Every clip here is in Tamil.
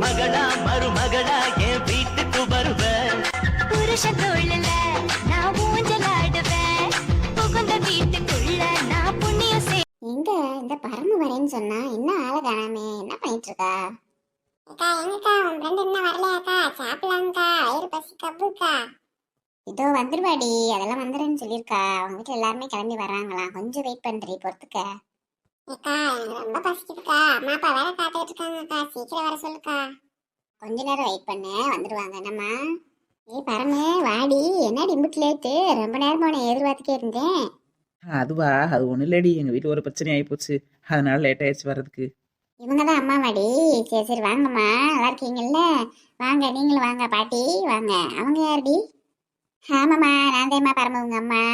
மகளா மருமகளா என் வீட்டுக்கு வருவேன். புருஷ தோழல நான் ஊஞ்சலாடுவேன். புகுந்த வீட்டுக்குள்ள நான் புண்ணியம் செய். எங்க இந்த பரமு வரேன்னு சொன்னா இன்னும் ஆளை காணாமே, என்ன பண்ணிட்டு இருக்கா? அக்கா எங்கக்கா உன் ஃப்ரெண்ட் இன்னும் வரலையாக்கா? சாப்பிடலாங்கக்கா, வயிறு பசி கப்புக்கா. இதோ வந்துருவாடி, அதெல்லாம் வந்துடுன்னு சொல்லியிருக்கா. அவங்க வீட்டுல எல்லாருமே கிளம்பி வர்றாங்களாம், கொஞ்சம் வெயிட் பண்றீ, பொறுத்துக்க. அக்கா எனக்கு ரொம்ப பசிக்குதுக்கா, அம்மா அப்பா வேற காத்துக்கிட்டு இருக்காங்கக்கா, சீக்கிரம் வர சொல்லுக்கா. கொஞ்ச நேரம் வெயிட் பண்ணு, வந்துடுவாங்க. என்னம்மா? ஏய் பரமு வாடி, என்னடி இம்புட்டு லேட்டு? ரொம்ப நேரம் உன்னை எதிர்பார்த்துக்கே இருந்தேன். அதுவா, அது ஒன்றும் இல்லடி, எங்கள் வீட்டில் ஒரு பிரச்சனை ஆகிப்போச்சு, அதனால லேட் ஆயிடுச்சு வர்றதுக்கு. இவங்க தான் அம்மா வாடி. சரி சரி வாங்கம்மா, நல்லா இருக்கீங்கல்ல? வாங்க நீங்களும் வாங்க பாட்டி வாங்க. அவங்க யாருடி? ஆமாம்மா நான் தேம்மா பரம உங்க அம்மா.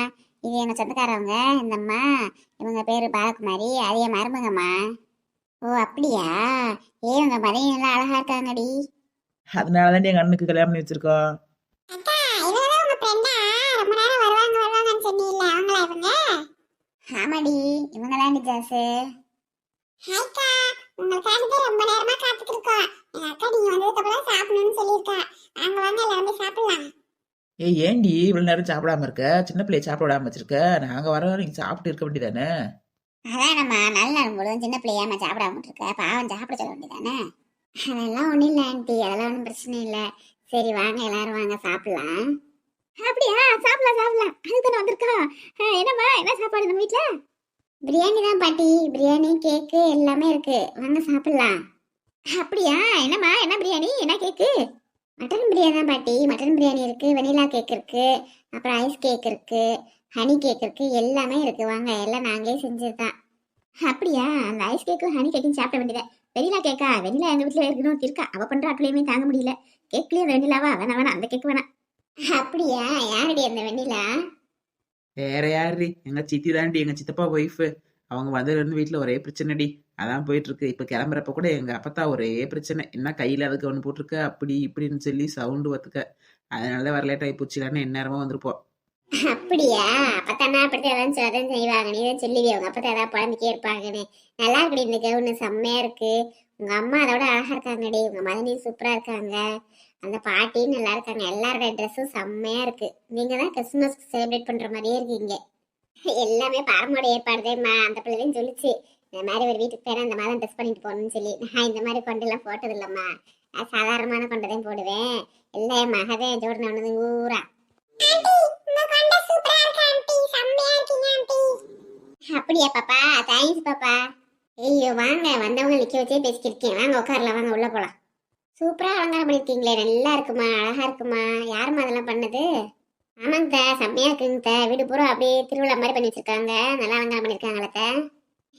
இது எங்கள் சொந்தக்காரவங்க இந்த அம்மா. இவங்க பேர் பாலகுமாரி, அது என் மருமகம்மா. ஓ அப்படியா? ஏ உங்க மதியம் நல்லா அழகா இருக்காங்கடி. அதனால தான் எங்கள் அண்ணனுக்கு கல்யாணம் பண்ணி வச்சிருக்கோம். ஆமாடி இவங்க தான் ஜாசு. ஹாய்க்கா, உங்களுக்காக தான் ரொம்ப நேரமா காத்துட்டு இருக்கோம். எங்க அக்கா நீங்க வந்ததுக்கு அப்புறம் சாப்பிடணும்னு சொல்லியிருக்கா. வாங்க வாங்க எல்லாரும் சாப்பிடலாம். ஏய் ஏண்டி இவ்வளோ நேரம் சாப்பிடாம இருக்க? சின்ன பிள்ளைய சாப்பிட விடாம வச்சிருக்க. நாங்கள் வர நீங்கள் சாப்பிட்டு இருக்க வேண்டியதானே? அதான் நம்ம நல்ல நாள் முழுவதும் சின்ன பிள்ளையாம சாப்பிடாம இருக்க, பாவம் சாப்பிட சொல்ல வேண்டியதானே? அதெல்லாம் ஒன்றும் இல்லை ஆண்டி, அதெல்லாம் ஒன்றும் பிரச்சனை இல்லை. சரி வாங்க எல்லாரும் வாங்க சாப்பிடலாம். அப்படியா? சாப்பிடலாம் சாப்பிடலாம், அதுக்கு தானே வந்திருக்கா. என்னம்மா என்ன சாப்பாடு நம்ம வீட்டில்? பிரியாணி தான் பாட்டி, பிரியாணி கேக்கு எல்லாமே இருக்கு, வாங்க சாப்பிடலாம். அப்படியா? என்னம்மா என்ன பிரியாணி என்ன கேக்கு? மட்டன் பிரியாணி தான் பாட்டி, மட்டன் பிரியாணி இருக்கு, வெனிலா கேக் இருக்கு, அப்புறம் ஐஸ் கேக் இருக்கு, ஹனி கேக் இருக்கு, எல்லாமே இருக்கு. வாங்க எல்லாம் நாங்களே செஞ்சது தான். அப்படியா? அந்த ஐஸ் கேக்கும் ஹனி கேக்கும் சாப்பிட வேண்டியது. வெனிலா கேக்கா? வெனிலா எங்க வீட்டுல இருக்கணும் இருக்கா, அவ பண்ற ஆட்களையுமே தாங்க முடியல. கேக்லயே வெனிலாவா? வேணா வேணா அந்த கேக் வேணாம். அப்படியா? யாரடி அந்த வெண்ணிலா? வேற யாரு? எங்கள் சித்தி தாண்டி, எங்கள் சித்தப்பா ஒய்ஃபு. அவங்க வந்ததுலேருந்து வீட்டில் ஒரே பிரச்சனைடி, அதான் போயிட்டு இருக்கு. இப்போ கிளம்புறப்ப கூட எங்கள் அப்பத்தா ஒரே பிரச்சனை, என்ன கையில் அதுக்கு ஒன்று போட்டிருக்க அப்படி இப்படின்னு சொல்லி சவுண்டு வத்துக்க. அதனால தான் வர லேட் ஆகி போச்சு, இல்லைன்னா எந்நேரமாக வந்திருப்போம். அப்படியா? அப்பத்தானா அப்படித்தான் ஏதாவது சொல்லதான் செய்வாங்க, நீ தான் சொல்லுவியா உங்க அப்பத்தா ஏதாவது புலம்பிக்கே இருப்பாங்கன்னு. நல்லா இருக்குடி இந்த கவுனு, செம்மையா இருக்கு. உங்க அம்மா அதோட அழகா இருக்காங்கடி, உங்க மதனி சூப்பரா இருக்காங்க, அந்த பாட்டியும் நல்லா இருக்காங்க, எல்லாரோட ட்ரெஸ்ஸும் செம்மையா இருக்கு. நீங்க தான் கிறிஸ்துமஸ் செலிப்ரேட் பண்ற மாதிரியே இருக்கீங்க. எல்லாமே பரமோட ஏற்பாடுதேம்மா, அந்த பிள்ளையும் சொல்லிச்சு இந்த மாதிரி ஒரு வீட்டுக்கு போனா இந்த மாதிரி ட்ரெஸ் பண்ணிட்டு போகணும்னு சொல்லி. நான் இந்த மாதிரி கொண்டெல்லாம் போட்டது இல்லம்மா, நான் சாதாரணமான கொண்டதையும் போடுவேன். எல்லாம் என் மகதே ஜோடின ஒண்ணு ஊரா. அப்படியா பாப்பா? தேங்க்ஸ் பாப்பா. ஐயோ வாங்க, வந்தவங்க நிக்க வச்சே பேசிக்கிருக்கேன், வாங்க உட்காரலாம், வாங்க உள்ள போலாம். சூப்பரா அலங்காரம் பண்ணிருக்கீங்களே, நல்லா இருக்குமா, அழகா இருக்குமா. யாருமா அதெல்லாம் பண்ணது? ஆமாங்க செம்மையா இருக்குங்க, வீடு பூரா அப்படியே திருவிழா மாதிரி பண்ணி வச்சிருக்காங்க, நல்லா அலங்காரம் பண்ணிருக்காங்களே.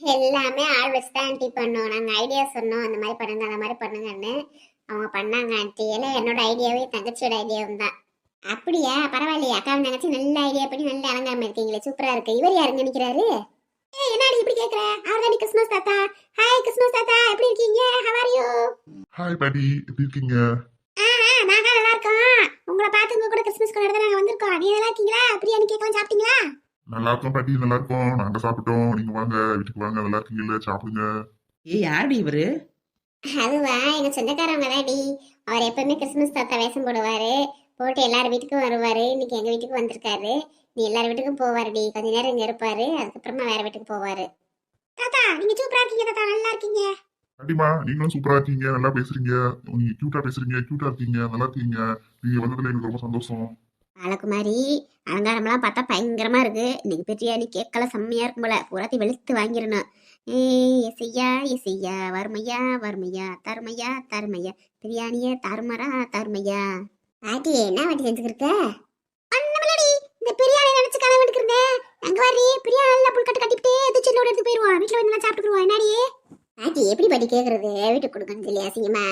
எல்லாமே ஆள் வச்சு தான் ஆண்டி பண்ணோம், நாங்க ஐடியா சொன்னோம் அந்த மாதிரி பண்ணுங்க அந்த மாதிரி பண்ணுங்கன்னு, அவங்க பண்ணாங்க ஆண்டி. எல்லாம் என்னோட ஐடியாவே தங்கச்சியோட ஐடியாவும் தான். அப்படியா? பரவாயில்லையா? அக்காவும் தங்கச்சி நல்ல ஐடியா பண்ணி நல்ல அலங்காரம் பண்ணிருக்கீங்களே, சூப்பரா இருக்கு. இவர் யாருங்க நிக்கிறாரு? என்னடி இப்படி கேக்குற? அவர்தான் கிறிஸ்மஸ் தாத்தா. ஹாய் கிறிஸ்மஸ் தாத்தா, எப்படி இருக்கீங்க? How are you? ஹாய் பாட்டி, எப்படி இருக்கீங்க? நாங்க நல்லா இருக்கோம். உங்களை பார்த்து உங்க கூட கிறிஸ்மஸ் கொண்டாட நாங்க வந்திருக்கோம். நீங்க நல்லா இருக்கீங்களா? பிரியாணி கேக்கலாம் சாப்பிட்டீங்களா? நல்லா இருக்கோம் பாட்டி, நல்லா இருக்கோம். நாங்க சாப்பிட்டோம், நீங்க வாங்க வீட்டுக்கு வாங்க, நல்லா இருக்கீங்கல்ல, சாப்பிடுங்க. ஏய் யாருடி இவரு? அதுவா எங்க சொந்தக்காரவங்க தான்டி. அவர் எப்பவுமே கிறிஸ்மஸ் தாத்தா வேஷம் போடுவாரு, போட்டு எல்லாரும் வீட்டுக்கும் வருவாரு. இன்னைக்கு எங்க வீட்டுக்கு வந்திருக்காரு. நீ எல்லார் வீட்டுக்கும் போவாருடி, கொஞ்ச நேரம் இங்க இருப்பாரு, அதுக்கப்புறமா வேற வீட்டுக்கு போவாரு. தாத்தா நீங்க சூப்பரா இருக்கீங்க தாத்தா, நல்லா இருக்கீங்க. கண்டிப்பா நீங்களும் சூப்பரா இருக்கீங்க, நல்லா பேசுறீங்க, நீங்க கியூட்டா பேசுறீங்க, கியூட்டா இருக்கீங்க, நல்லா இருக்கீங்க. நீங்க வந்ததுல எனக்கு ரொம்ப சந்தோஷம். பாலகுமாரி, அலங்காரம்லாம் பார்த்தா பயங்கரமா இருக்கு. இன்னைக்கு பிரியாணி கேக்கெல்லாம் செம்மையா இருக்கும் போல, பூராத்தி வெளுத்து வாங்கிடணும். எசையா எசையா, வறுமையா வறுமையா, தருமையா தருமையா, பிரியாணிய தருமரா தருமையா. பாட்டி என்ன வாட்டி செஞ்சுக்கிருக்க? இந்த பிரியாணி நினைச்சு கனவு எடுக்கிறேன். அங்க வாரி பிரியாணி நல்லா புல்கட்டு கட்டிட்டு எதிர்ச்சிலோட எடுத்து போயிருவோம், வீட்டுல வந்து நல்லா சாப்பிட்டுக்குருவோம். என்னடி பாட்டி எப்படி பாட்டி கேக்குறது? வீட்டுக்கு கொடுக்கணும் சொல்லி அசிங்கமா.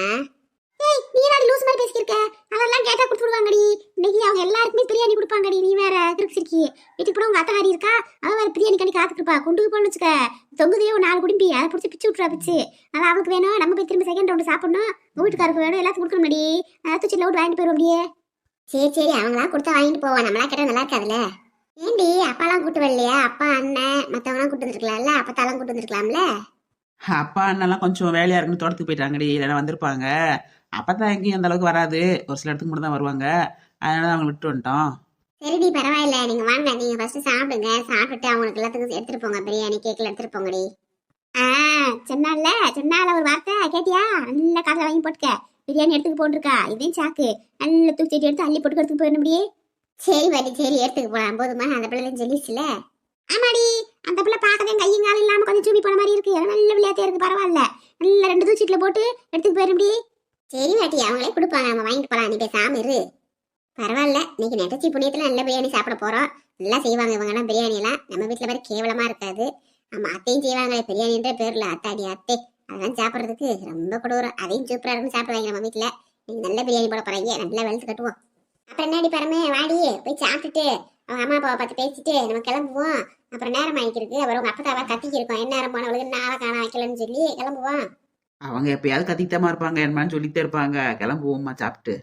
ஏய் நீ என்னடி லூஸ் மாதிரி பேசிக்கிருக்க? அதெல்லாம் கேட்டா கொடுத்துடுவாங்கடி. இன்னைக்கு அவங்க எல்லாருக்குமே பிரியாணி கொடுப்பாங்கடி, நீ வேற கிறுக்கிச்சிருக்கி. வீட்டுக்கு கூட உங்க அத்தகாரி இருக்கா, அவ வேற பிரியாணி கண்டி காத்துக்கிருப்பா. கொண்டு போய் வச்சுக்க, தொங்குதையோ 4 குடிம்பி அதை பிடிச்சி பிச்சு விட்டுறா பிச்சு. அதான் அவளுக்கு வேணும், நம்ம போய் திரும்ப செகண்ட் ரவுண்டு சாப்பிடணும். உங்க வீட்டுக்காருக்கு வேணும், எல்லாத்துக்கும் கொடுக்கணும்டி. தூச்சில விட்டு வாங்கிட்டு போயிடும் அப்படியே. சரி சரி அவங்களா கொடுத்தா வாங்கிட்டு போவான், நம்மளா கேட்டா நல்லா இருக்காதுல்ல. ஏண்டி அப்பாலாம் கூட்டு வரலையா? அப்பா அண்ணன் மற்றவங்களாம் கூட்டு வந்துருக்கலாம்ல, அப்பத்தாலாம் கூட்டு வந்துருக்கலாம்ல. அப்பா அண்ணெல்லாம் கொஞ்சம் வேலையா இருக்குன்னு தோட்டத்துக்கு போயிட்டாங்கடி, இல்லைன்னா வந்திருப்பாங்க. அப்பதான் எங்கேயும் அந்த அளவுக்கு வராது, ஒரு சில இடத்துக்கு மட்டும் தான் வருவாங்க. அதனால தான் அவங்க விட்டு வந்துட்டோம். சரிடி பரவாயில்ல, நீங்க வாங்க, நீங்க ஃபர்ஸ்ட் சாப்பிடுங்க. சாப்பிட்டுட்டு அவங்களுக்கு எல்லாத்துக்கும் எடுத்துட்டு போங்க, பிரியாணி கேக்ல எடுத்துட்டு போங்கடி. சொன்னால ஒரு வார்த்தை கேட்டியா? நல்ல காதுல வாங்கி போட்டுக்க. பிரியாணி எடுத்துக்கு போட்டுருக்கா, இதையும் சாக்கு நல்ல தூக்கி எடுத்து அள்ளி போட்டு எடுத்துக்கு போயிடணும்டியே. சரி பாட்டி, சரி எடுத்துக்கு போலாம். போதுமா? அந்த பிள்ளை சொல்லிச்சுல. ஆமாடி, அந்த பிள்ளை பார்க்கவே கையும் காலம் இல்லாம கொஞ்சம் சூப்பி போன மாதிரி இருக்கு. நல்ல விளையாட்டே இருக்கு, பரவாயில்ல. நல்ல 2 தூச்சிட்டுல போட்டு எடுத்துக்கு போயிடும்டி. சரி பாட்டி, அவங்களே கொடுப்பாங்க, நம்ம வாங்கிட்டு போலாம். நீ பேசாம இரு. பரவாயில்ல, இன்னைக்கு நெட்டச்சி புண்ணியத்துல நல்ல பிரியாணி சாப்பிட போறோம். நல்லா செய்வாங்க இவங்க எல்லாம் பிரியாணி எல்லாம். நம்ம வீட்டுல பேர் கேவலமா இருக்காது. ஆமா, அத்தையும் செய்வாங்களே பிரியாணின்ற பேர்ல, அத்தாடி அத்தை. அதெல்லாம் சாப்பிட்றதுக்கு ரொம்ப கொடூரம். அதையும் சூப்பரா இருக்குன்னு சாப்பிடுவாங்க நம்ம வீட்டுல. நீங்க நல்ல பிரியாணி போட போறீங்க, நல்லா வெளுத்து கட்டுவோம். அப்புறம் என்னடி பரமே, வாடி போய் சாப்பிட்டுட்டு அவங்க அம்மா அப்பாவை பார்த்து பேசிட்டு நம்ம கிளம்புவோம். அப்புறம் நேரம் ஆகிருக்கு. அப்புறம் உங்க அப்பத்தாவா கத்திக்கு இருக்கோம், என்ன நேரம் போனவளுக்கு நாளை காண வைக்கலன்னு சொல்லி கிளம்புவோம். அவங்க எப்பயாவது கத்திக்கிட்டமா இருப்பாங்க, என்னன்னு சொல்லிட்டே இருப்பாங்க. கிளம்புவோம்மா சாப்பிட்டு.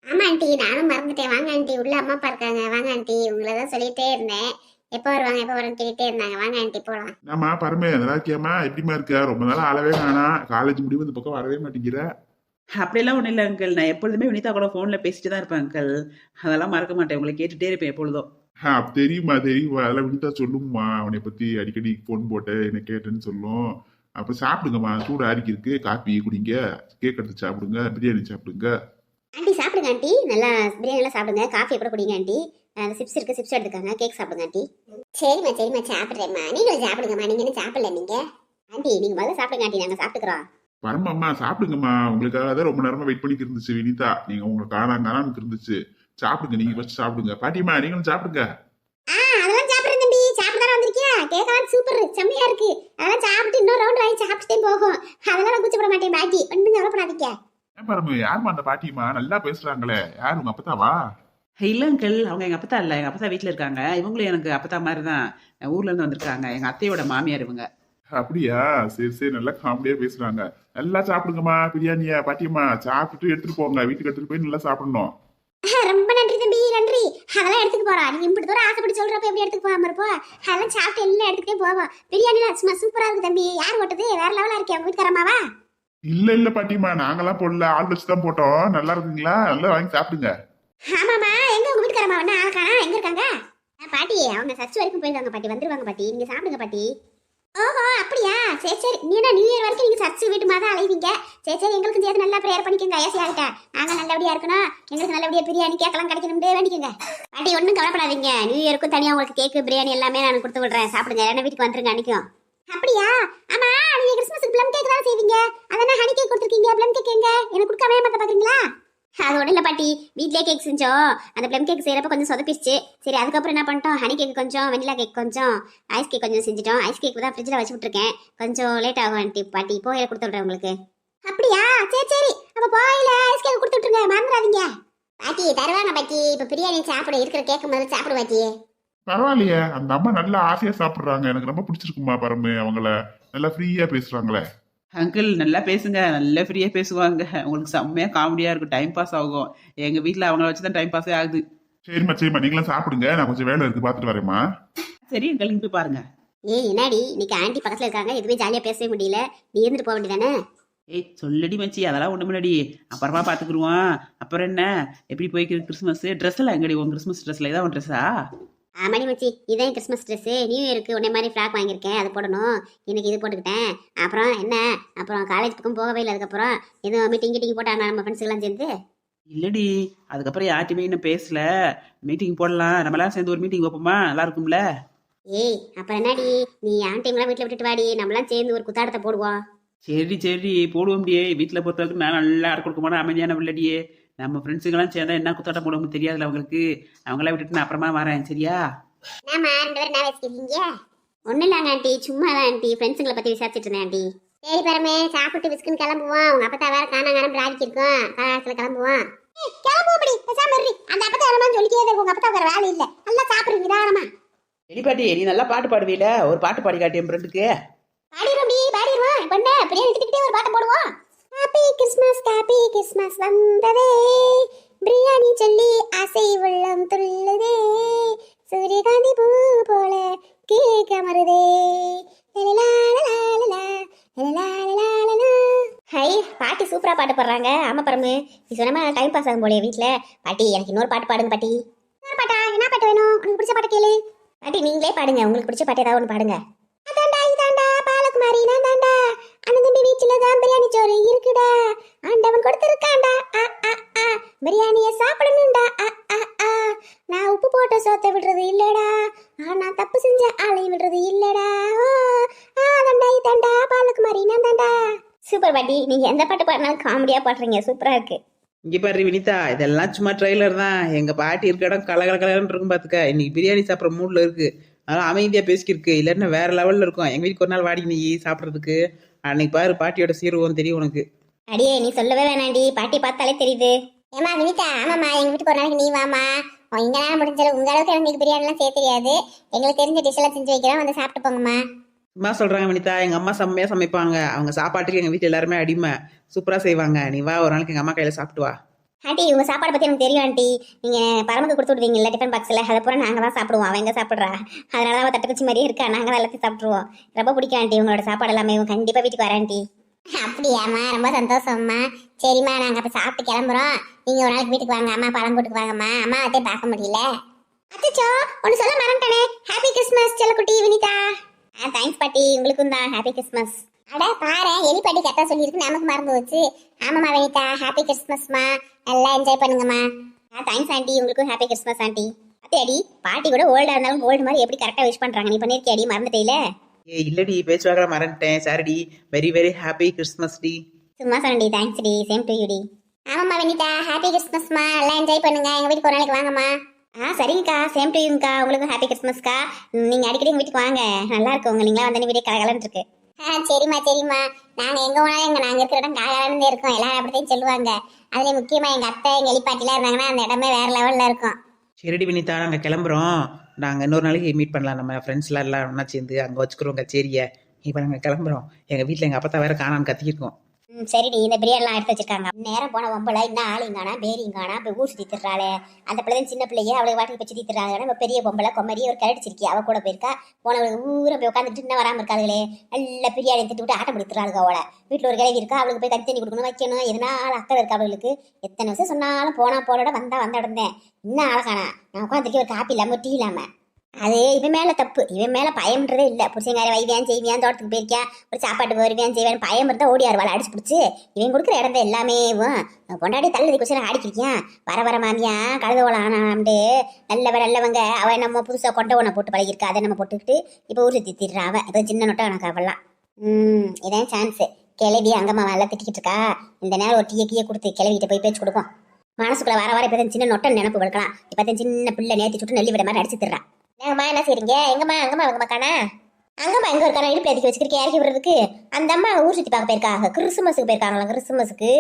ஆமா ஆண்டி, நானும் மறந்துட்டேன். வாங்க ஆண்டி, உள்ள அம்மா அப்பா இருக்காங்க. வாங்க ஆண்டி, உங்களை தான் சொல்லிட்டே இருந்தேன். எப்போ வருவாங்க எப்போ வரும்னு கேட்டுட்டே இருந்தாங்க. வாங்க ஆண்டி போலாம். ஆமா பரமே, நல்லா இருக்கியாமா? எப்படிமா இருக்க? ரொம்ப நாள் ஆளவே காணா. காலேஜ் முடிவு இந்த பக்கம் வரவே மாட்டேங்கிற. அப்படியெல்லாம் ஒன்றும் இல்லை அங்கிள், நான் எப்பொழுதுமே வினிதா கூட ஃபோனில் பேசிட்டு தான் இருப்பேன் அங்கிள். அதெல்லாம் மறக்க மாட்டேன், உங்களை கேட்டுட்டே இருப்பேன் எப்பொழுதும். தெரியுமா தெரியுமா, அதெல்லாம் வினிதா சொல்லுமா. அவனை பத்தி அடிக்கடி போன் போட்டு என்ன கேட்டேன்னு சொல்லும். அப்புறம் சாப்பிடுங்கம்மா, சூடு ஆறிக்கு இருக்கு. காப்பி குடிங்க, கேக் எடுத்து சாப்பிடுங்க, பிரியாணி சாப்பிடுங்க. ஆண்டி சாப்பிடுங்க ஆண்டி, நல்லா பிரியாணி எல்லாம் சாப்பிடுங்க. காஃபி கூட குடிங்க ஆண்டி. அந்த சிப்ஸ் இருக்கு, சிப்ஸ் எடுத்துக்காங்க. கேக் சாப்பிடுங்க ஆண்டி. சரிம்மா சாப்பிட்றேம்மா. நீங்களும் சாப்பிடுங்கம்மா. நீங்க என்ன சாப்பிடல நீங்க? ஆண்டி நீங்க முதல்ல சாப்பிடுங்க ஆண்டி, நாங்க சாப்பிட்டுக்கிறோம். பரமாம்மா சாப்பிடுங்கம்மா. உங்களுக்காக தான் ரொம்ப நேரமா வெயிட் பண்ணிட்டு இருந்துச்சு வினிதா. நீங்க உங்களை காணாம இருந்துச்சு. சாப்பிடுங்க, நீங்க ஃபர்ஸ்ட் சாப்பிடுங்க. பாட்டிமா நீங்களும் சாப்பிடுங்க. அதெல்லாம் சாப்பிடுறேன் தம்பி, சாப்பிட்டு வந்திருக்கியா? கேக்கலாம் சூப்பர், செம்மையா இருக்கு. அதெல்லாம் சாப்பிட்டு இன்னொரு ரவுண்ட் வாங்கி சாப்பிட்டுட்டே போகும். அதெல்லாம் நான் கூச்சப்பட மாட்டேன் பாட்டி, ஒன்றும் கவலைப்படாதீங்க. ஏன் பரமு, யாருமா அந்த பாட்டிமா? நல்லா பேசுறாங்களே, யாரு உங்க அப்பத்தாவா? இல்லை அங்கிள், அவங்க எங்கள் அப்பத்தா இல்லை, எங்கள் அப்பத்தா வீட்டில் இருக்காங்க. இவங்களும் எனக்கு அப்பத்தா மாதிரி தான், ஊர்ல இருந்து வந்திருக்காங்க. எங்கள் அத்தையோட மாமியார் இவங்க. அப்படியா? சரி சரி, நல்லா காமெடியா பேசுறாங்க. நல்லா சாப்பிடுங்கம்மா பிரியாணியா. பாட்டியம்மா சாப்பிட்டு எடுத்துட்டு போங்க, வீட்டுக்கு எடுத்துட்டு போய் நல்லா சாப்பிடணும். ரொம்ப நன்றி தம்பி, நன்றி. அதெல்லாம் எடுத்துக்கு போறோம். நீங்க இப்படி தூரம் ஆசைப்பட்டு சொல்றப்ப எப்படி எடுத்துக்கு போகாம இருப்போம்? அதெல்லாம் சாப்பிட்டு எல்லாம் எடுத்துக்கிட்டே போவோம். பிரியாணிலாம் சும்மா சூப்பரா இருக்கு தம்பி. யார் ஓட்டது? வேற லெவலா இருக்கே. உங்க வீட்டுக்காரமாவா? இல்ல பாட்டியம்மா, நாங்கெல்லாம் போடல, ஆள் வச்சுதான் போட்டோம். நல்லா இருக்குங்களா? நல்லா வாங்கி சாப்பிடுங்க. ஆமாமா, எங்க உங்க வீட்டுக்காரமா? என்ன ஆளக்கானா? எங்க இருக்காங்க பாட்டி? அவங்க சர்ச் வரைக்கும் போயிருக்காங்க பாட்டி, வந்துருவாங்க பாட்டி. நீங்க சாப்பிடுங்க பாட்டி. ஓஹோ அப்படியா? சரி சரி. நீ என்ன நியூ இயர் வரைக்கும் நீங்க சர்ச் வீட்டு மாதிரி அலைவீங்க? சரி சரி, எங்களுக்கு சேர்த்து நல்லா ப்ரேயர் பண்ணிக்கோங்க. ஐயாசியாகிட்ட நாங்க நல்லபடியா இருக்கணும், எங்களுக்கு நல்லபடியா பிரியாணி கேட்கலாம் கிடைக்கணும்னு வேண்டிக்கோங்க பாட்டி. ஒன்றும் கவலைப்படாதீங்க, நியூ இயருக்கும் தனியாக உங்களுக்கு கேக்கு பிரியாணி எல்லாமே நான் கொடுத்து விடுறேன். சாப்பிடுங்க, என்ன வீட்டுக்கு வந்துருங்க அன்னைக்கும். அப்படியா? ஆமா, நீங்க கிறிஸ்மஸுக்கு ப்ளம் கேக் தான் செய்வீங்க. அதானே ஹனி கேக் கொடுத்துருக்கீங்க. ப்ளம் கேக் எங்க? எனக்கு கொடுக்காம ஏமாத்த பாக்குறீங்களா? அது ஒன்றும் இல்லை பாட்டி, வீட்லேயே கேக் செஞ்சோம். அந்த ப்ளம் கேக் செய்கிறப்ப கொஞ்சம் சொதப்பிச்சு. சரி, அதுக்கப்புறம் என்ன பண்ணிட்டோம், ஹனி கேக் கொஞ்சம், வெண்ணிலா கேக் கொஞ்சம், ஐஸ் கேக் கொஞ்சம் செஞ்சுட்டோம். ஐஸ் கேக் தான் ஃப்ரிட்ஜில் வச்சு விட்ருக்கேன். கொஞ்சம் லேட் ஆகும் ஆண்டி. பாட்டி போயில கொடுத்து விட்றேன் உங்களுக்கு. அப்படியா? சரி சரி, அப்போ போயில ஐஸ் கேக் கொடுத்து விட்ருங்க, மறந்துடாதீங்க பாட்டி. தருவாங்க பாட்டி. இப்போ பிரியாணி சாப்பிட இருக்கிற கேக்கு முதல்ல சாப்பிடு பாட்டி. பரவாயில்லையே, அந்த அம்மா நல்லா ஆசையா சாப்பிடுறாங்க. எனக்கு ரொம்ப பிடிச்சிருக்குமா பரமு. அவங்கள நல்லா ஃப்ரீயா பேசுறாங்களே. அங்கிள் நல்லா பேசுங்க, நல்லா ஃப்ரீயாக பேசுவாங்க. உங்களுக்கு செம்மையாக காமெடியாக இருக்கும், டைம் பாஸ் ஆகும். எங்கள் வீட்டில் அவங்கள வச்சு தான் டைம் பாஸே ஆகுது. சரிம்மா நீங்களும் சாப்பிடுங்க, நான் கொஞ்சம் வேலை இருக்கு, பார்த்துட்டு வரேம்மா. சரி அங்கிள், நீங்க போய் பாருங்க. ஏய் என்னடி, இன்னைக்கு ஆண்டி பக்கத்தில் இருக்காங்க, எதுவுமே ஜாலியாக பேசவே முடியல. நீ இருந்துட்டு போக வேண்டியதானே? ஏய் சொல்லடி மச்சி, அதெல்லாம் ஒன்று முன்னாடி அப்புறமா பார்த்துக்குருவோம். அப்புறம் என்ன, எப்படி போய்க்கு கிறிஸ்மஸ்? ட்ரெஸ் எல்லாம் எங்கடி? உன் கிறிஸ்மஸ் ட்ரெஸ்ல ஏதாவது உன் ட்ரெஸ்ஸா? ஆமாடி மச்சி, இதான் கிறிஸ்மஸ் ட்ரெஸ்ஸு. நியூ இயருக்கு உடனே மாதிரி ஃப்ராக் வாங்கியிருக்கேன், அது போடணும். இன்னைக்கு இது போட்டுக்கிட்டேன். அப்புறம் என்ன, அப்புறம் காலேஜ் பக்கம் போகவே இல்லை. அதுக்கப்புறம் எதுவும் மீட்டிங் போட்டாங்க நம்ம ஃப்ரெண்ட்ஸுக்கெல்லாம் சேர்ந்து. இல்லடி, அதுக்கப்புறம் யார்ட்டுமே இன்னும் பேசல. மீட்டிங் போடலாம், நம்மளாம் சேர்ந்து ஒரு மீட்டிங் வைப்போமா? நல்லா இருக்கும்ல? ஏய் அப்புறம் என்னடி, நீ ஆண்டைங்களாம் வீட்டில் விட்டுட்டு வாடி, நம்மளாம் சேர்ந்து ஒரு குத்தாட்டத்தை போடுவோம். சரி போடுவோம் முடியே. வீட்டில் பொறுத்தவரைக்கும் நான் நல்லா அடை கொடுக்க மாட்டேன், அமைதியான பிள்ளடியே. நம்ம ஃப்ரெண்ட்ஸுங்கெல்லாம் சேர்ந்தா என்ன குத்தாட்டம் போடுவோம் தெரியாதுல அவங்களுக்கு. அவங்களாம் விட்டுட்டு நான் அப்புறமா வரேன், சரியா? என்னம்மா 2 பேரும் என்ன வச்சுக்கிறீங்க? ஒன்றும் இல்லைங்க ஆண்டி, சும்மா தான் ஆண்டி, ஃப்ரெண்ட்ஸுங்களை பற்றி விசாரிச்சுட்டு இருந்தேன் ஆண்டி. சரி பரமே, சாப்பிட்டு விஸ்குன்னு கிளம்புவோம். உங்க அப்பத்தா வேற காணாங்காரம் பிராடிக்கு இருக்கும், காலத்தில் கிளம்புவோம். கிளம்புவோம் பேசாம இரு. அந்த அப்பத்தா வரமான்னு சொல்லிக்கே உங்க அப்பத்தா வேற வேலை இல்லை. நல்லா சாப்பிடுங்க நிதானமா. எலிப்பாட்டி, நீ நல்லா பாட்டு பாடுவீல, ஒரு பாட்டு பாடி காட்டி என் ஃப்ரெண்டுக்கு. பாடிடுவோம். இப்போ என்ன பிரியாணி எடுத்துக்கிட்டே ஒரு பாட்டை போடுவோம். ஹாப்பி கிறிஸ்மஸ் வந்ததே, பிரியாணி சொல்லி ஆசை உள்ளம் துள்ளுதே, சூரியகாந்தி பூ போல கேட்க மருதே, லலலா லலலா லலலா ஐ பாட்டி சூப்பரா பாட்டு பாடுறாங்க. ஆமா பரமு, நீ சொன்ன டைம் பாஸ் ஆகும் போலே வீட்டுல. பாட்டி எனக்கு இன்னொரு பாட்டு பாடுங்க பாட்டி. இன்னொரு பாட்டா? என்ன பாட்டு வேணும்? உனக்கு பிடிச்ச பாட்டு கேளு. பாட்டி நீங்களே பாடுங்க, உங்களுக்கு பிடிச்ச பாட்டு ஏதாவது ஒன்று பாடுங்க. அதாண்டா இதாண்டா பாலகுமாரி நான் தாண்டா, அண்ணன் தம்பி வீட்டுல தான் பிரியாணி சோறு இருக்குடா, ஆண்டவன் கொடுத்துருக்காண்டா பிரியாணிய சாப்பிடணும்டா. நான் உப்பு போட்ட சோத்தை விடுறது இல்லடா, நான் தப்பு செஞ்ச ஆளை விடுறது இல்லடா. அதாண்டா இதாண்டா பாலகுமாரி நான் தாண்டா. சூப்பர் பாட்டி, நீங்க எந்த பாட்டு பாடினாலும் காமெடியா பாடுறீங்க, சூப்பரா இருக்கு. இங்க பாரு வினிதா, இதெல்லாம் சும்மா ட்ரெய்லர் தான். எங்க பாட்டி இருக்க இடம் கலகலன்னு இருக்கும் பாத்துக்க. இன்னைக்கு பிரியாணி சாப்பிட்ற மூட்ல இருக்கு, அதனால அமைதியா பேசிக்கிருக்கு. இல்லைன்னா வேற லெவல்ல இருக்கும். எங்க வீட்டுக்கு ஒரு நாள் வாடி நீ சாப்பிட்றதுக்கு. அன்னைக்கு பாரு பாட்டியோட சீர்வம் தெரியும் உனக்கு. அடியே நீ சொல்லவே வேணாண்டி, பாட்டி பார்த்தாலே தெரியுது. ஏமா வினிதா, ஆமாம்மா எங்க வீட்டுக்கு ஒரு நாளைக்கு நீ வாமா. இங்க நேரம் முடிஞ்சாலும் உங்க அளவுக்கு எனக்கு பிரியாணி எல்லாம் செய்ய தெரியாது, எங்களுக்கு தெரிஞ்ச டிஷ் எல்லாம் செஞ்சு வைக்கிறோம், வந்து சாப்பிட்டு போங்கம்மா. சும்மா சொல்றாங்க வினிதா, எங்க அம்மா செம்மையா சமைப்பாங்க. அவங்க சாப்பாட்டுக்கு எங்க வீட்டுல எல்லாருமே அடிமை, சூப்பரா செய்வாங்க. நீ வா ஒரு நாளைக்கு எங்க அம்மா கையில சாப்பிட்டு வா. ஆண்டி உங்க சாப்பாடு பத்தி எனக்கு தெரியும் ஆண்டி, நீங்க பரமுக்கு கொடுத்து விடுவீங்கல்ல டிஃபன் பாக்ஸ்ல, அதை பூரா நாங்க தான் சாப்பிடுவோம். அவன் எங்க சாப்பிட்றா, அதனால அவன் தட்டுக்குச்சி மாதிரியே இருக்கா, நாங்க தான் எல்லாத்தையும் சாப்பிடுவோம். ரொம்ப பிடிக்கும் ஆண்டி உங்களோட சாப்பாடு எல்லாமே, கண்டிப்பா வீட்டுக்கு வரேன் ஆண்டி. அப்படியாம்மா, ரொம்ப சந்தோஷம்மா. சரிம்மா நாங்க அப்ப சாப்பிட்டு கிளம்புறோம், நீங்க ஒரு நாளைக்கு வீட்டுக்கு வாங்க, அம்மா பழம் கூட்டுக்கு வாங்கம்மா. அம்மா அதே பார்க்க முடியல. அச்சோ ஒன்னு சொல்ல மறந்துட்டேனே, ஹாப்பி கிறிஸ்மஸ் செல்லக்குட்டி வினிதா. தேங்க்ஸ் பாட்டி, உங்களுக்கும் தான் ஹாப்பி கிறிஸ்மஸ். அட பாரு, எலி பாட்டி கரெக்டா சொல்லியிருக்கு, நமக்கு மறந்து வச்சு. ஆமாம்மா வினிதா, ஹாப்பி கிறிஸ்மஸ்மா, நல்லா என்ஜாய் பண்ணுங்கம்மா. தேங்க்ஸ் ஆண்டி, உங்களுக்கும் ஹாப்பி கிறிஸ்மஸ் ஆண்டி. அடி பாட்டி கூட ஓல்டா இருந்தாலும் கோல்டு மாதிரி எப்படி கரெக்டா விஷ் பண்றாங்க, நீ பண்ணிருக்கியாடி, மறந்துட்டேல? ஏ இல்லடி, பேச்சுவாக்க மறந்துட்டேன், சாரிடி. வெரி வெரி ஹாப்பி கிறிஸ்மஸ் டி. சும்மா சொன்னடி, தேங்க்ஸ் டி, சேம் டு யூ டி. ஆமாம்மா வினிதா, ஹாப்பி கிறிஸ்மஸ்மா, நல்லா என்ஜாய் பண்ணுங்க, எங்க வீட்டுக்கு ஒரு நாளைக்கு வாங்கம்மா. சரிங்கக்கா, சேம் டு யூங்கக்கா, உங்களுக்கும் ஹாப்பி கிறிஸ்மஸ்க்கா. நீங்க அடிக்கடி எங்க வீட்டுக்கு வாங்க, நல்லா இருக்கு உங்க, நீங்களா வந்து வீடியோ கலகலன்னு இருக்கு. சரிம்மா சரிம்மா, நாங்க எங்க போனாலும் நாங்க இருக்கிற இடம் காலகலன்னு இருக்கும், எல்லாரும் அப்படித்தான் சொல்லுவாங்க. அதுல முக்கியமா எங்க அத்தை எங்க எலிப்பாட்டிலாம் இருந்தாங்கன்னா அந்த இடமே வேற லெவல்ல இருக்கும். சரிடி வினிதா, நாங்க கிளம்புறோம். நாங்க இன்னொரு நாளைக்கு மீட் பண்ணலாம், நம்ம ஃப்ரெண்ட்ஸ்லாம் எல்லாம் ஒன்றா சேர்ந்து அங்கே வச்சுக்கிறோம் கச்சேரியை. இப்போ நாங்கள் கிளம்புறோம். எங்கள் வீட்டில் எங்கள் அப்பா வேற காணான்னு கத்திக்கிருக்கோம். சரிடி, இந்த பிரியாணிலாம் எடுத்து வச்சிருக்காங்க. நேரம் போன ஒம்பளை இன்னும் ஆளுங்கானா பேரிங்கானா இப்போ ஊர் சுற்றி திட்டுறாளே, அந்த பிள்ளை சின்ன பிள்ளையே அவளுக்கு வாட்டி போய் சுற்றி திட்டுறாங்க. இப்போ பெரிய பொம்பளை கொம்மரி ஒரு கரடிச்சிருக்கி, அவள் கூட போயிருக்கா. போனவளுக்கு ஊரை போய் உட்காந்துட்டு இன்னும் வராமல் இருக்காதுங்களே, நல்ல பிரியாணி திட்டு விட்டு ஆட்டம் பிடிக்கிறாளுங்க. அவளை வீட்டில் ஒரு கிழவி இருக்கா, அவளுக்கு போய் தண்ணி கொடுக்கணும் வைக்கணும், எதனால அக்கறை இருக்கா அவளுக்கு. எத்தனை வருஷம் சொன்னாலும் போனா போலோட வந்த இடந்தேன், இன்னும் ஆளக்கானா. நான் உட்காந்துருக்கேன், ஒரு காப்பி இல்லாமல் ஒரு டீ இல்லாமல். அது இவன் மேல தப்பு, இவன் மேல பயம்ன்றதே இல்லை. புருஷங்கார வைவியான் செய்வியான், தோட்டத்துக்கு போயிருக்கேன், ஒரு சாப்பாட்டுக்கு வருவியான் செய்வேன், பயம் இருந்தால் ஓடியாருவாள் அடிச்சு பிடிச்சி. இவன் கொடுக்குற இடத்த எல்லாமே கொண்டாடி தள்ளதி குசனை ஆடிக்கிறியான். வர மாமியா கழுதோളം ஆனாம்ட்டு நல்லவங்க அவன் நம்ம புதுசாக கொண்ட ஒன்றை போட்டு பழகிருக்கா, அதை நம்ம போட்டுக்கிட்டு இப்போ ஊர் சுற்றி திடுறான். அவன் இப்போ சின்ன நோட்டம் எனக்கு அவெல்லாம். இதான் சான்ஸு. கிளவி அங்கம்மா எல்லாம் திட்டிக்கிட்டு இருக்கா, இந்த நேரம் ஒரு டீயை கொடுத்து கிளவிக்கிட்ட போய் பேச்சு கொடுப்போம். மனசுக்குள்ள வர இப்போ சின்ன நொட்டம் நினப்பு வளர்க்கலாம். இப்போ சின்ன பிள்ளை நேர்த்தி சுட்டு நெல்லி விட மாதிரி அடிச்சு திடுறான். ஏங்கம்மா என்ன செய்றீங்க? எங்கம்மா அங்கம்மா காணா? அங்கம்மா எங்க இருக்கான இடுப்பு எதுக்கு வச்சுக்கிறீங்க இறக்கி விடுறதுக்கு? அந்த அம்மா ஊர் சுற்றி பார்க்க போயிருக்காங்க, கிறிஸ்துமஸுக்கு போயிருக்காங்களா? கிறிஸ்துமஸுக்கு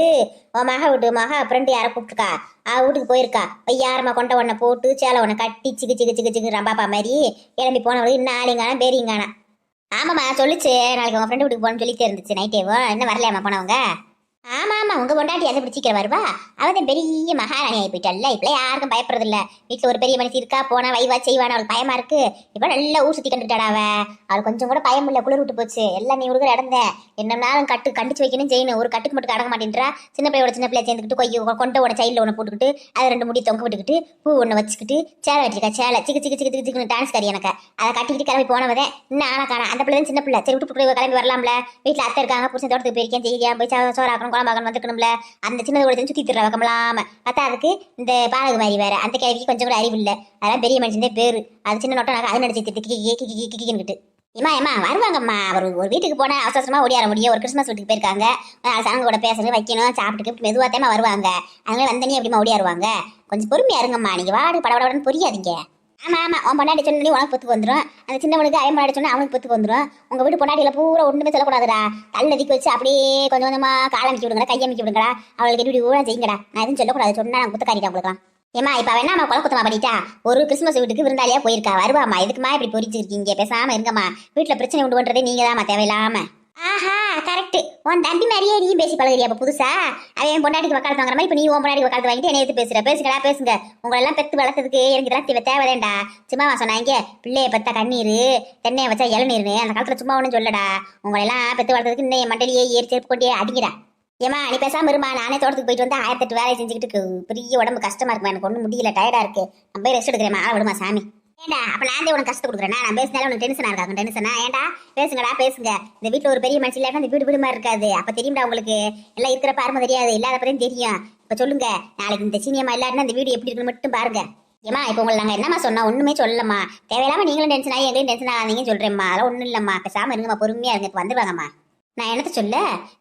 மகா ஃப்ரெண்டு யாரை கூப்பிட்டுருக்கா, வீட்டுக்கு போயிருக்கா. யாரம்மா கொண்ட ஒன்றை போட்டு சேலை ஒன்றை கட்டி சிக்கு ரம்பாப்பா மாதிரி கிளம்பி போனவளுக்கு இன்னும் ஆளிங்கானா பேரிங்கானா. ஆமாம்மா சொல்லிச்சு, நாளைக்கு உங்கள் ஃப்ரெண்டு வீட்டுக்கு போகணும்னு சொல்லிட்டே இருந்துச்சு. நைட்டேவோ இன்னும் வரலையாம்மா போனவங்க? ஆமா உங்க பொண்டாட்டி அதை பிடிச்சிக்கிற வருவா, அவன் பெரிய மகாராணி ஆகி போயிட்டல்ல. இப்ப யாருக்கும் பயப்படுறது இல்ல. வீட்டுல ஒரு பெரிய மனுஷி இருக்கா, போனா வைவா செய்வான, அவளுக்கு பயமா இருக்கு. இப்ப நல்லா ஊர் சுத்தி கண்டுட்டாடா அவள் கொஞ்சம் கூட பயம் இல்ல, குளிர் விட்டு போச்சு. எல்லாம் நீ உடுக்கிற இடந்த என்னன்னாலும் கண்டிச்சு வைக்கணும் செய்யணும். ஒரு கட்டுக்கு மட்டும் அடங்க மாட்டேன்றா. சின்ன பிள்ளைய சேர்ந்துக்கிட்டு கொண்ட உன சைடில் ஒன்று போட்டுக்கிட்டு அதை 2 முடி தொங்க விட்டுக்கிட்டு பூ ஒன்று வச்சுக்கிட்டு சேலை வச்சிருக்கா. சேலை சிக்கு டான்ஸ் கறி எனக்கு அதை கட்டிக்கிட்டு கிளம்பி போனவதே இன்னும் ஆனா காணா. அந்த பிள்ளை சின்ன பிள்ளை, சரி விட்டு கிளம்பி வரலாம்ல. வீட்டுல அத்தை இருக்காங்க, புருஷன் தோட்டத்துக்கு போயிருக்கேன், செய்யா போய் சோறாக்கணும் குழம்பாக்கணும் வந்துக்கணும்ல. அந்த சின்னது கூட சுத்தி திட்டுற வக்கமலாம பார்த்தா அதுக்கு இந்த பாலகு மாதிரி வேற. அந்த கேள்விக்கு கொஞ்சம் கூட அறிவு இல்லை. அதெல்லாம் பெரிய மனுஷன் பேரு. அது சின்ன நோட்டம் அது நடிச்சு திட்டு ஏமா வருவாங்கம்மா. அவர் ஒரு வீட்டுக்கு போனா அவசரமா ஓடியார முடியும். ஒரு கிறிஸ்மஸ் வீட்டுக்கு போயிருக்காங்க, சங்க கூட பேசணும் வைக்கணும் சாப்பிட்டுக்கு மெதுவாத்தேமா வருவாங்க. அதனால வந்தனே எப்படிமா ஓடியாருவாங்க. கொஞ்சம் பொறுமையா இருங்கம்மா, நீங்க வாடு படபடன்னு புரியாதீங்க. ஆமா உன் பொண்டாட்டி சொன்னி உனக்கு பொத்துக்கு வந்துடும். அந்த சின்னவனுக்கு அவன் பொண்டாட்டி சொன்னா அவனுக்கு பொத்துக்கு வந்துடும். உங்க வீட்டு பொண்டாட்டியில பூரா ஒண்ணுமே சொல்லக்கூடாதுடா. தள்ளதிக்கு வச்சு அப்படியே கொஞ்சம் கொஞ்சமா காலமிக்கி விடுங்கடா, கையமிக்கி விடுங்கடா, அவளுக்கு எப்படி ஊழல் செய்யுங்கடா. நான் எதுவும் சொல்லக்கூடாது, சொன்னா நான் குத்தக்காரிட்டா உங்களுக்கலாம். ஏமா இப்ப வேணா கொலை குத்தமா பண்ணிட்டா. ஒரு கிறிஸ்மஸ் வீட்டுக்கு விருந்தாளியா போயிருக்கா, வருவாமா. இதுக்குமா இப்படி பொறிச்சிருக்கீங்க? பேசாம இருங்கம்மா. வீட்டுல பிரச்சனை உண்டு பண்றதே நீங்க தான் தேவையில்லாம. ஆஹா கரெக்ட், உன் தம்பி மாதிரியே நீ பேசி பழகிறியா அப்ப புதுசா? அவன் பொண்டாட்டிக்கு வக்காலத்து வாங்குற மாதிரி இப்ப நீ உன் பொண்டாட்டிக்கு வக்காலத்து வாங்கிட்டு என்ன எடுத்து பேசுங்க. உங்களை எல்லாம் பெத்து வளர்த்ததுக்கு எனக்கு இதெல்லாம் தேவைதேண்டா. சும்மாவா சொன்னாங்க பிள்ளைய பெத்தா கண்ணீர் தென்னையை வச்சா இளநீர்னு? அந்த காலத்துல சும்மா ஒன்றும் சொல்லடா. உங்களை எல்லாம் பெத்து வளர்த்ததுக்கு இன்னும் மண்டலியே ஏறி செருப்பு கொண்டே அடிக்கிறா. ஏமா நீ பேசாம இருமா, நானே தோட்டத்துக்கு போயிட்டு வந்து 1008 வேலையை செஞ்சுக்கிட்டு பெரிய உடம்பு கஷ்டமா இருக்குமா, எனக்கு ஒன்றும் முடியல, டயர்டா இருக்கு, நான் போய் ரெஸ்ட் எடுக்கிறேன், ஆள விடுமா சாமி. ஏண்டா அப்ப நான் உனக்கு கஷ்டம் கொடுக்குறேன், நான் பேசினாலும் உனக்கு டென்ஷனா இருக்காங்க, டென்ஷனா ஏன்டா? பேசுங்கடா பேசுங்க, இந்த வீட்டுல ஒரு பெரிய மனுஷன் இல்லாட்டா இந்த வீடு வீடு மாதிரி இருக்காது. அப்ப தெரியும்டா உங்களுக்கு, எல்லாம் இருக்கிற பாருமை தெரியாது, இல்லாத பத்தியும் தெரியும். இப்ப சொல்லுங்க, நாளைக்கு இந்த சீனியம்மா இல்லாட்டினா இந்த வீடு எப்படி இருக்குன்னு மட்டும் பாருங்க. ஏமா இப்ப உங்களை நாங்க என்னமா சொன்னா ஒண்ணுமே சொல்லலம்மா, தேவையில்லாம நீங்களும் டென்ஷன் ஆகி எங்களையும் டென்ஷன் ஆகாதீங்கன்னு சொல்றேன்மா, அதெல்லாம் ஒண்ணும் இல்லம்மா, பேசாம இருங்கம்மா, பொறுமையா இருங்க, வந்துருவாங்கம்மா. நான் என்னத்த சொல்ல,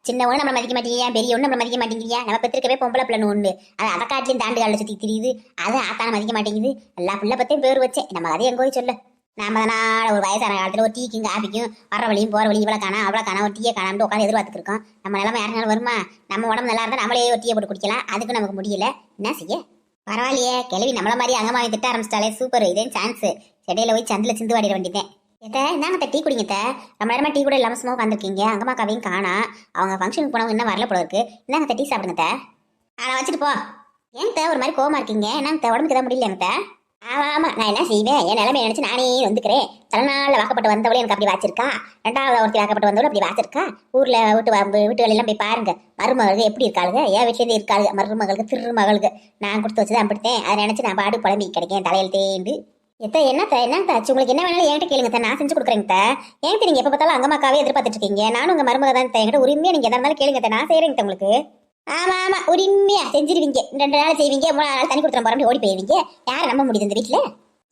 சின்ன ஒண்ணு நம்மள மதிக்க மாட்டேங்கிறியா, பெரிய ஒண்ணு நம்மள மதிக்க மாட்டேங்கிறியா, நம்ம பெற்றிருக்கவே பொம்பளை பிள்ளைன்னு ஒண்ணு, அது அதை காட்டிலும் தாண்டு கால சுத்தி தெரியுது, அது ஆத்தான மதிக்க மாட்டேங்குது, எல்லா பிள்ளை பத்தையும் பேர் வச்சேன், நம்ம அதை எங்க போய் சொல்ல. நாம அதனால ஒரு வயசான காலத்துல ஒரு டீக்கும் காப்பிக்கும் வர வழியும் போற வழி இவ்வளோ காணா அவ்வளோ காணா ஒரு டீயை காணாமட்டு உட்காந்து எதிர்பார்த்துட்டு இருக்கோம். நம்ம நிலம யாருனாலும் வருமா? நம்ம உடம்பு நல்லா இருந்தா நம்மளே ஒரு டீயை போட்டு குடிக்கலாம், அதுக்கு நமக்கு முடியல, என்ன செய்ய? பரவாயில்லையே, கிளவி நம்மள மாதிரி அங்கமாவி திட்ட ஆரம்பிச்சிட்டாலே, சூப்பர், இதே சான்ஸ், செடையில போய் சந்தில சிந்து வாடிட வேண்டியதேன். இந்தாங்க டீ குடிங்க, ரொம்ப நேரமா டீ கூட இல்லாம சும்மா உட்காந்துருக்கீங்க, அங்கம்மா கவையும் காணா, அவங்க ஃபங்க்ஷனுக்கு போனவங்க இன்னும் வரல போல இருக்கு. இந்தாங்க டீ சாப்பிடுங்க, அதை வச்சுட்டு போ. ஏன் ஒரு மாதிரி கோவமா இருக்கீங்க, என்னங்க உடம்புக்கு தான் முடியல எனக்கு? ஆமா நான் என்ன செய்வேன், என் நிலைமை நினைச்சு நானே வந்துக்கிறேன். தலைநாளில் வாக்கப்பட்டு வந்தவளே எனக்கு அப்படி வாச்சிருக்கா, 2வது ஒருத்தி வாக்கப்பட்டு வந்தவளும் அப்படி வாச்சிருக்கா. ஊர்ல வீட்டு வேலையெல்லாம் போய் பாருங்க, மருமகளுக்கு எப்படி இருக்காளுங்க, என் வீட்டிலேருந்து இருக்காளுங்க, மருமகளுக்கு திருமகளுக்கு நான் கொடுத்து வச்சுதான் அம்பிட்டேன். அதை நினைச்சு நான் பாடு புலம்பி கிடைக்கேன், தலையில் தேண்டு. என்னங்க ஆச்சு, உங்களுக்கு என்ன வேணாலும் என்கிட்ட கேளுங்க, நான் செஞ்சு கொடுக்குறேங்க. ஏன் நீங்க எப்ப பார்த்தாலும் அங்கம்மாக்காவே எதிர்பார்த்துட்டு இருக்கீங்க, நானும் உங்க மருமக தான், என்கிட்ட உரிமையா நீங்க எதா இருந்தாலும் கேளுங்க, நான் செய்யறேங்க உங்களுக்கு. ஆமா உரிமையா செஞ்சிருவீங்க, 2 நாள் செய்வீங்க, 3 நாள் தண்ணி கொடுத்துற போறோம் ஓடி போயிருவீங்க. யாரை நம்ப முடியுது இந்த வீட்டுல?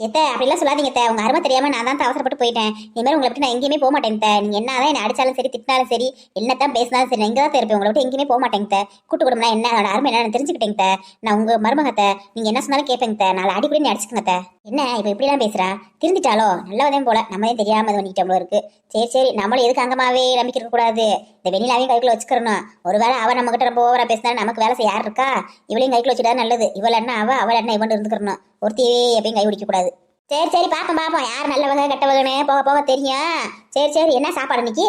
அப்படிலாம் சொல்லாதீங்க, உங்க அருமை தெரியாம நான் தான் அவசரப்பட்டு போயிட்டேன். இனிமேல் உங்களை விட்டு நான் எங்கேயுமே போக மாட்டேன். நீங்க என்னதான் என்ன அடிச்சாலும் சரி, திட்டினாலும் சரி, என்னத்தான் பேசினாலும் சரி, எங்க தான் இருப்பேன், உங்களை விட்டு எங்கேயுமே போக மாட்டேங்க. கூட்டு குடும்பம்னா என்ன, அதோட அருமை என்ன தெரிஞ்சுக்கிட்டேங்க. நான் உங்க மருமகத்தை நீங்க என்ன சொன்னாலும் கேட்பேங்க, நாளை அடிப்படி நீ அடிச்சுக்கங்க. என்ன இப்ப இப்படிலாம் பேசுறா, திருந்திட்டாலோ நல்லவதே போல, நம்மளே தெரியாம இது பண்ணிக்கிட்டோம் இருக்கு. சரி நம்மளும் எதுக்கு அங்கமாவே நம்பிக்கை இருக்க கூடாது, இந்த வெண்ணிலாவையும் கைக்குள்ள வச்சுக்கிறணும். ஒருவேளை அவ நம்ம கிட்ட ரொம்ப ஓவரா பேசினாலும் நமக்கு வேலை செய்ய யார் இருக்கா, இவளையும் கைக்குள்ள வச்சுட்டா நல்லது. இவள் என்ன அவள் என்ன இவன் இருந்துக்கிறணும், ஒருத்தையே எப்பயும் கை பிடிக்க கூடாது. சரி பாப்போம் யார் நல்லவங்க கெட்டவங்கன்னு போக தெரியும். சரி என்ன சாப்பாடு இன்னைக்கு?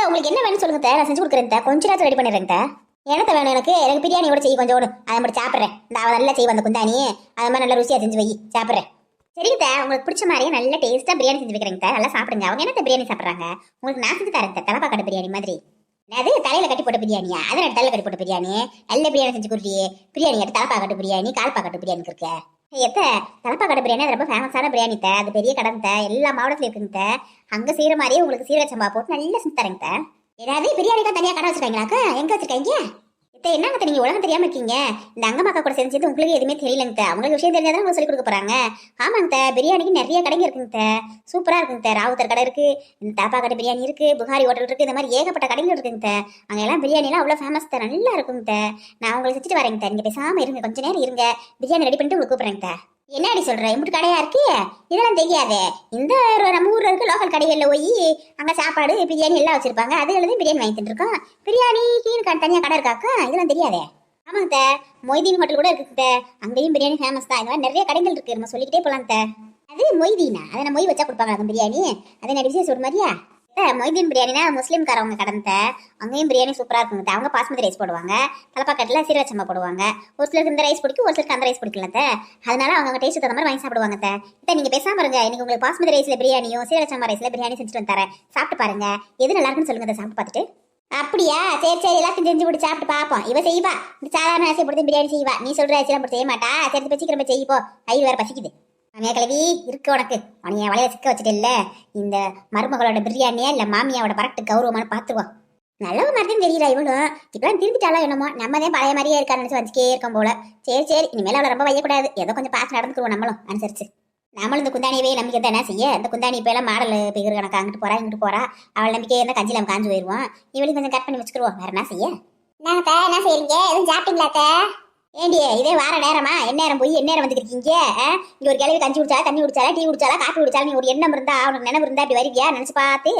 உங்களுக்கு என்ன வேணும்னு சொல்லுங்க, நான் செஞ்சு கொடுக்குறேன், கொஞ்ச நேரத்தில் ரெடி பண்ணிடுறேன். என்னத்த வேணும் எனக்கு பிரியாணி கூட செய்ய கொஞ்சம் அதை மட்டும் சாப்பிட்றேன். அவள் நல்லா செய்வா அந்த குந்தாணி, அது மாதிரி நல்லா ருசியாக செஞ்சு வை, சாப்பிட்றேன். சரிங்க, உங்களுக்கு பிடிச்ச மாதிரியே நல்ல டேஸ்ட்டாக பிரியாணி செஞ்சு வைக்கிறேங்க, நல்லா சாப்பிடுங்க. அவங்க என்னத்த பிரியாணி சாப்பிட்றாங்க, உங்களுக்கு நான் செஞ்சு தரேன், தலைப்பாக்காட்டு பிரியாணி மாதிரி. அது தலையில கட்டி போட்ட பிரியாணியா? அதை தலையில கட்டி போட்ட பிரியாணி, நல்ல பிரியாணி செஞ்சு கொடுத்தியே. பிரியாணி தலைப்பாக்காட்டு பிரியாணி, கால்பாக்காட்டு பிரியாணி இருக்கு. தலைப்பாக்கடை பிரியாணி அது ரொம்ப ஃபேமஸான பிரியாணி, அது பெரிய கடை, எல்லா மாவட்டத்திலும் இருக்குங்க. அங்க செய்யற மாதிரியே உங்களுக்கு சீரக சம்பா போட்டு நல்லா செஞ்சு தரேங்க. ஏதாவது பிரியாணிக்கா தனியா கடை வச்சிருக்காங்களாக்கா? எங்க வச்சிருக்காங்க? என்னங்க நீங்க உலகம் தெரியாம இருக்கீங்க, இந்த அங்கம்மாக்கா கூட செஞ்சது உங்களுக்கு எதுவுமே தெரியலங்க. அவங்களுக்கு விஷயம் தெரிஞ்சாதான் உங்களுக்கு சொல்லி கொடுக்க போறாங்க. ஆமாங்க, பிரியாணிக்கு நிறைய கடைங்க இருக்குங்க, சூப்பரா இருக்குங்க. ராவுத்தர் கடை இருக்கு, இந்த தாப்பாக்கடை பிரியாணி இருக்கு, புகாரி ஹோட்டல் இருக்கு, இந்த மாதிரி ஏகப்பட்ட கடைகள் இருக்குங்க. அங்க எல்லாம் பிரியாணிலாம் அவ்வளவு ஃபேமஸ், நல்லா இருக்குங்க. நான் உங்களுக்கு செஞ்சுட்டு வரேங்க, நீங்க பேசாம இருங்க, கொஞ்ச நேரம் இருங்க, பிரியாணி ரெடி பண்ணிட்டு உங்களுக்கு கூப்பிடுறேங்க. என்னடி சொல்ற, இப்படி கடையா இருக்கு, இதெல்லாம் தெரியாது. இந்த நம்ம ஊர்ல இருக்க லோக்கல் கடைகள்ல போய் அங்க சாப்பாடு பிரியாணி எல்லாம் வச்சிருப்பாங்க, அதுல பிரியாணி வாங்கிட்டு இருக்கோம். பிரியாணிக்கு தனியா கடை இருக்காக்கா, இதெல்லாம் தெரியாதே. ஆமாங்க, மொய்தீன் ஹோட்டல் கூட இருக்குங்க, அங்கேயும் பிரியாணி ஃபேமஸ் தான். இந்த மாதிரி நிறைய கடைகள் இருக்கு, நம்ம சொல்லிக்கிட்டே போலாம். அது மொய்தீனா? அதை நான் மொய் வச்சா கொடுப்பாங்க அந்த பிரியாணி, அதை நான் விசேஷம் ஒரு மாதிரியா? மொய்தீன் பிரியாணினா முஸ்லீம்காரவங்க கடந்த, அங்கேயும் பிரியாணி சூப்பரா இருக்குங்க. அவங்க பாஸ்மதி ரைஸ் போடுவாங்க, தலைப்பாக்கட்டில் சீரக சம்பா போடுவாங்க. ஒரு சிலருக்கு இந்த ரைஸ் பிடிக்கும், ஒரு சிலருக்கு அந்த ரைஸ் பிடிக்கல. அதனால அவங்க டேஸ்ட் தகுந்த மாதிரி வாங்கி சாப்பிடுவாங்க. நீங்க பேசாம இருங்க, இன்னைக்கு உங்களுக்கு பாஸ்மதி ரைஸ்ல பிரியாணியும் சீரக சம்பா ரைஸ்ல பிரியாணி செஞ்சுட்டு வந்துறேன், சாப்பிட்டு பாருங்க, எது நல்லா இருக்குன்னு சொல்லுங்க, சாப்பிட்டு பார்த்துட்டு. அப்படியா? சரி எல்லாத்தையும் செஞ்சு போட்டு சாப்பிட்டு பார்ப்போம். இவ செய்வா, இந்த சாதாரண அரிசி போட்டு பிரியாணி செய்வா, நீ சொல்ற அரிசியெல்லாம் போட்டு செய்ய மாட்டா. சரி சீக்கிரம் போய் செய்ப்போ, ஐயோ வேற பசிக்குது. அம்மையா கிழவி இருக்கு உனக்கு, உனைய வளைய சிக்க வச்சுட்டு இல்ல, இந்த மருமகளோட பிரியாணியா இல்ல மாமியாவோட பரட்டு கௌரவமான பாத்துருவோம். நல்லவ மாதிரியும் தெரியல இவளும், இப்பெல்லாம் திரும்பிட்டாலும் என்னமோ நம்மதே பழைய மாதிரியே இருக்கான்னு நினைச்சு வச்சுக்கே இருக்கும் போல. சரி இனிமேல அவளை ரொம்ப வையக்கூடாது, ஏதோ கொஞ்சம் பார்த்து நடந்துக்குவோம் நம்மளும் அனுசரிச்சு. நம்மளும் இந்த குந்தாணியவே நம்பிக்கை தான் என்ன செய்ய, இந்த குந்தாணி இப்ப எல்லாம் மாடல் பிகர் கணக்கு அங்கிட்டு போறா இங்கிட்டு போறா, அவள் நம்பிக்கையே இருந்தா கஞ்சில காஞ்சு போயிருவோம். இவளையும் கொஞ்சம் கட் பண்ணி வச்சுக்கிடுவோம், வேற என்ன செய்ய. என்ன செய்றீங்க, எதுவும் சாப்பிட்டீங்களா? ஏண்டி இதே வார நேரமா, எந்நேரம் போய் எந்நேரம் வந்துருக்கீங்க? இங்க ஒரு கிளவி கஞ்சி குடிச்சாலா, தண்ணி குடிச்சாலா, டீ குடிச்சாலா, காப்பி குடிச்சாலும் நீ ஒரு எண்ணம் இருந்தா, அவனுக்கு நினைவு இருந்தா இப்படி வருவியா நினைச்சு பார்த்து.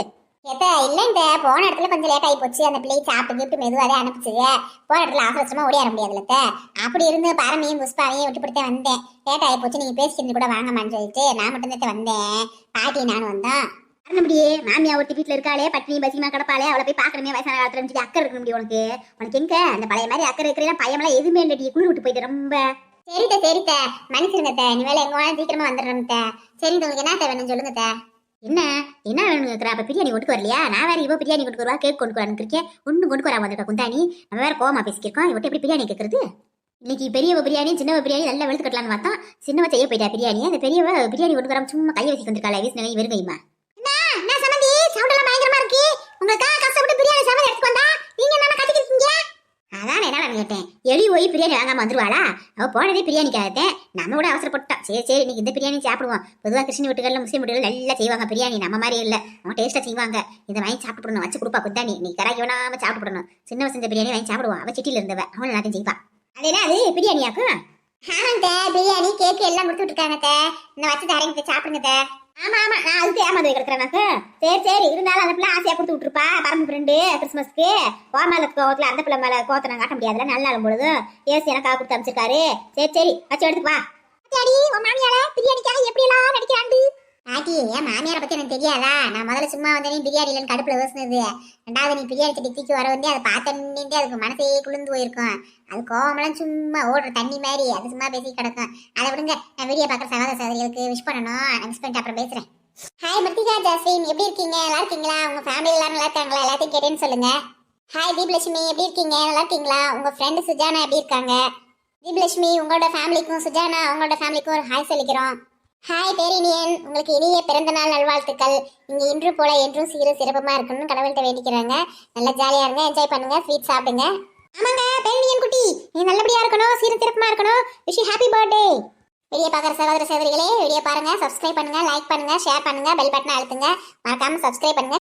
இல்லைங்க, போன இடத்துல கொஞ்சம் லேட் ஆகி போச்சு, அந்த பிள்ளையை சாப்பிட்டு மெதுவாக அனுப்பிச்சுங்க. போன இடத்துல அவசரமா ஓடியார முடியாதுல்ல, அப்படி இருந்து பாரமையும் புஷ்பாவையும் விட்டுப்படுத்தே வந்தேன். லேட் ஆகி போச்சு, நீங்க பேசிட்டு கூட வாங்கம்மான்னு சொல்லிட்டு நான் மட்டும் தான் வந்தேன், பாட்டி நானும் வந்தோம். அப்படியே மாமியா ஒருத்தி வீட்டுல இருக்காளே, பட்டினி பசிமா கிடப்பாளே, அவளை போய் பாக்கணுமே வயசான காலத்துல சொல்லி அக்கறை இருக்க முடியும் உனக்கு எங்க அந்த பழைய மாதிரி அக்கறை இருக்கிறேன் பையமெல்லாம் எதுவுமே இல்லடி, குளிர் விட்டு போயிட்டு ரொம்ப. சரித்த மனுஷருங்க, நீ வேலை எங்க சீக்கிரமா வந்துடுறேன். சரி உங்களுக்கு என்ன வேணும்னு சொல்லுங்க. என்ன என்ன வேணுங்கிற அப்ப பிரியாணி கொண்டு வரலையா? நான் வேற இவ பிரியாணி கொண்டு வருவா, கேக் கொண்டு வரான்னு இருக்கேன், ஒன்னும் கொண்டு வராம வந்திருக்கா குந்தாணி. நம்ம வேற கோவமா பேசிக்கிருக்கோம், இவட்ட எப்படி பிரியாணி கேட்கறது? இன்னைக்கு பெரியவ பிரியாணி சின்னவ பிரியாணி நல்லா வெளுத்து கட்டலான்னு பார்த்தா சின்னவ செய்ய போயிட்டா பிரியாணி. அந்த பெரியவ பிரியாணி கொண்டு வராம சும்மா கையை வச்சு வந்திருக்காளே, வீசினவை வெறுங்கையுமா. என்ன சமந்தி சவுண்ட் எல்லாம் பயங்கரமா இருக்கு, உங்களுக்காக கஷ்டப்பட்டு பிரியாணி சமையல் எடுத்து வந்தா நீங்க என்ன கட்டிக்கிட்டீங்க? அதான் என்ன கேட்டேன், எலி போய் பிரியாணி வாங்காம வந்துருவாளா? அவ போனதே பிரியாணிக்காகத்தேன், நம்ம கூட அவசரப்பட்டோம். சரி சரி இன்னைக்கு இந்த பிரியாணி சாப்பிடுவோம். பொதுவாக கிறிஸ்டின் வீட்டுகளில் முஸ்லீம் வீட்டுகள் நல்லா செய்வாங்க பிரியாணி, நம்ம மாதிரி இல்லை, அவங்க டேஸ்ட்டாக செய்வாங்க. இதை வாங்கி சாப்பிடணும், வச்சு கொடுப்பா குத்தாணி, நீ கராக்கி வேணாம சாப்பிடணும். சின்னவ செஞ்ச பிரியாணி வாங்கி சாப்பிடுவோம், அவ சிட்டியில் இருந்தவ, அவன் எல்லாத்தையும் செய்வா. அது என்ன அது பிரியாணியாக்கும்? ஆமாங்க பிரியாணி கேக்கு எல்லாம் கொடுத்துட்டு இருக்காங்க, இன்னும் வச்சு தரேங்க சாப்பிடுங்க. ஆமா ஆமா நான் அதுக்கு ஏமாந்து வைக்கிறேனாக்கு. சரி சரி இருந்தாலும் அந்த பிள்ளை ஆசையா கொடுத்து விட்டுருப்பா, பரம்பு ஃப்ரெண்டு கிறிஸ்மஸ்க்கு ஓ மேல கோவத்துல அந்த பிள்ளை மேல கோவத்தை நான் காட்ட முடியாதுல, நல்ல நாளும் பொழுது ஏசி எனக்காக கொடுத்து அமைச்சிருக்காரு. சரி சரி வச்சு எடுத்துப்பா. அடி உன் மாமியார பிரியாணிக்காக எப்படி எல்லாம் நடிக்கிறாண்டு. ஆட்டி என் மாமியாரை பத்தி எனக்கு தெரியாதா? நான் முதல்ல சும்மா வந்தேன் பிரியாணி இல்லைன்னு கடுப்புல யோசினது. ரெண்டாவது நீ பிரியாணி சட்டி தூக்கி வர வந்து அதை பார்த்தே அதுக்கு மனசே குளிர்ந்து போயிருக்கும். அது கோவமெல்லாம் சும்மா ஓடுற தண்ணி மாதிரி, அது சும்மா பேசி கிடக்கும். அதை விடுங்க, நான் வீடியோ பார்க்குற சகோதர சகோதரிகளுக்கு விஷ் பண்ணணும், நான் விஷ் பண்ணிட்டு அப்புறம் பேசுறேன். ஹாய் மிருத்திகா ஜாஸ்மின், எப்படி இருக்கீங்க? நல்லா இருக்கீங்களா? உங்க ஃபேமிலி எல்லாரும் நல்லா இருக்காங்களா? எல்லாத்தையும் கேட்டேன்னு சொல்லுங்க. ஹாய் தீப்லட்சுமி, எப்படி இருக்கீங்க? நல்லா இருக்கீங்களா? உங்க ஃப்ரெண்டு சுஜானா எப்படி இருக்காங்க? தீப்லட்சுமி உங்களோட ஃபேமிலிக்கும் சுஜானா உங்களோட ஃபேமிலிக்கும் ஒரு ஹாய் சொல்லிக்கிறோம். ஹாய் பேரினியன், உங்களுக்கு இனிய பிறந்த நாள் நல்வாழ்த்துக்கள். நீங்க இன்று போல என்றும் சீர சிறப்பமா இருக்கணும்னு கடவுள்கிட்ட வேண்டிக்கிறாங்க. நல்லா ஜாலியா இருங்க, என்ஜாய் பண்ணுங்க, ஸ்வீட் சாப்பிடுங்க. ஆமாங்க பேரினியன் குட்டி, நீ நல்லபடியா இருக்கணும், சீர சிறப்பமா இருக்கணும். Wish you happy birthday. Video பார்க்குற சகோதர சகோதரிகளே வீடியோ பாருங்க, சப்ஸ்கிரைப் பண்ணுங்க, லைக் பண்ணுங்க, ஷேர் பண்ணுங்க, பெல் பட்டனை அழுத்துங்க, மறக்காம சப்ஸ்கிரைப் பண்ணுங்க.